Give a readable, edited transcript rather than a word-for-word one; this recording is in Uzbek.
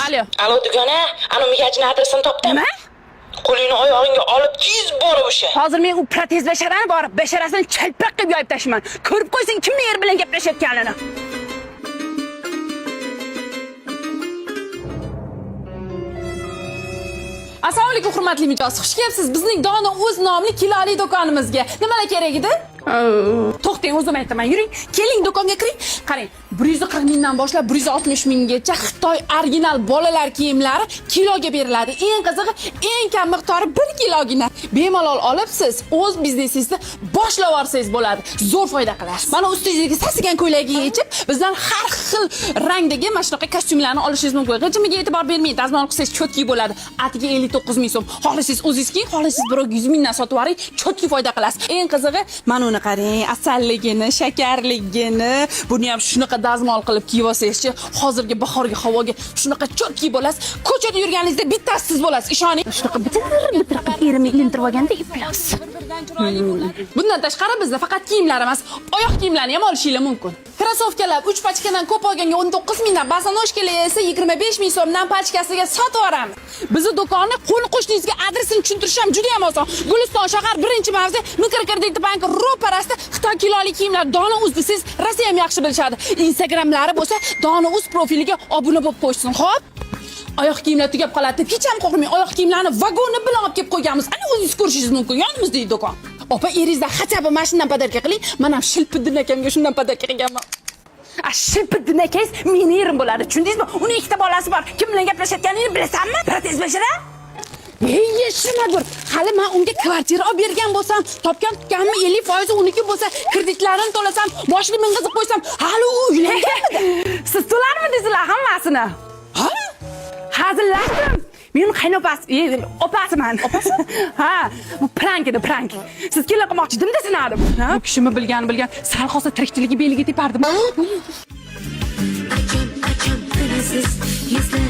Alo. Alo dugona, ana miyajni adresini topdim. Nima? Qo'lingni oyog'ingga olib tez borib o'sha. Hozir men u protez basharani borib, basharasini chalpaq qilib yoyib tashiman. Ko'rib qo'ysang kimning yer bilan gaplashayotganini. Assalomu alaykum hurmatli mijoz. Xush kelibsiz bizning Dona o'z nomli kiloli do'konimizga. Nimalar kerak edi? To'xtang, o'zim aytaman. Yuring, keling do'konga kiring. Qarang, 140 mingdan boshlab 160 minggacha Xitoy original bolalar kiyimlari kiloga beriladi. Eng qizig'i, eng kam miqdori 1 kilogina. Bemalol olib siz o'z biznesingizni boshlab olsangiz bo'ladi. Zo'r foyda qilasiz. Mana ustingizga sasigan ko'ylagiga yechib, bizdan har xil rangdagi mana shunaqa kostyumlarni olishingiz mumkin. G'ijimiga e'tibor bermang, dazmol qilsangiz chotki bo'ladi. Atiga 59 ming so'm. Xohlasangiz o'zingiz kiying, xohlasangiz birovga 100 mingdan sotib oling, chotki foyda qilasiz. Eng qizig'i, mana uni qarang, asalligini, shakarligini, buni ham shunaqa dazmol qilib kiyib olsangizchi, hozirgi bahorgi havoga shunaqa chotki bo'lasiz. Ko'chada yurganingizda bittasiz bo'lasiz, ishoning. Shunaqa bitir erimni ilintirib olganda iflos. Bundan tashqari bizda faqat kiyimlar emas, oyoq kiyimlarni ham olishingiz mumkin. Krossovkalar 3 pachkadan ko'p olganga 19 mingdan, bosonojkalar esa 25 ming so'mdan pachkasiga sotib yuboramiz. Bizni do'konni qo'ni-qo'shningizga adresini tushuntirish ham juda ham oson. Guliston shahar 1-mavze Mikrokredit banki ro'parasida Xitoy kiloli kiyimlar Dona Uz desiz, Rossiya ham yaxshi bilishadi. Instagramlari bo'lsa Dona Uz profiliga obuna bo'lib qo'ysin, xo'p? Oyoq kiyimlar tugab qoladi deb hech ham qo'rqmang. Oyoq kiyimlarni vagonni bilan olib kelib qo'yganmiz. Ana o'zingiz ko'rishingiz mumkin. Yonimizdagi do'kon. Opa, eringizdan xachaba mashinadan podarka qiling. Men ham Shilpiddin akamga shundan podarka qilganman. Shilpiddin akangiz meni erim bo'ladi, tushundingizmi? Uning ikkita bolasi bor. Kim bilan gaplashayotganini bilasanmi? Protez bashara? Yeshmagur. Hali men unga kvartira olib bergan bo'lsam, topgan-tutganimni 50% uniki bo'lsa, kreditlarini to'lasam, boshini ming'izib qo'ysam, hali u uylanganmidi? Siz to'larmidingizlar hammasini? Ha? Hazillashdim. Men qaynopasi, opasiman. Opasi? Ha, bu prank edi, prank. Siz kelib qilmoqchi edim desinadim. Bu kishimi bilgan, sal qolsa tirikchiligi beliga tepardim. Açam, kınasız yüzler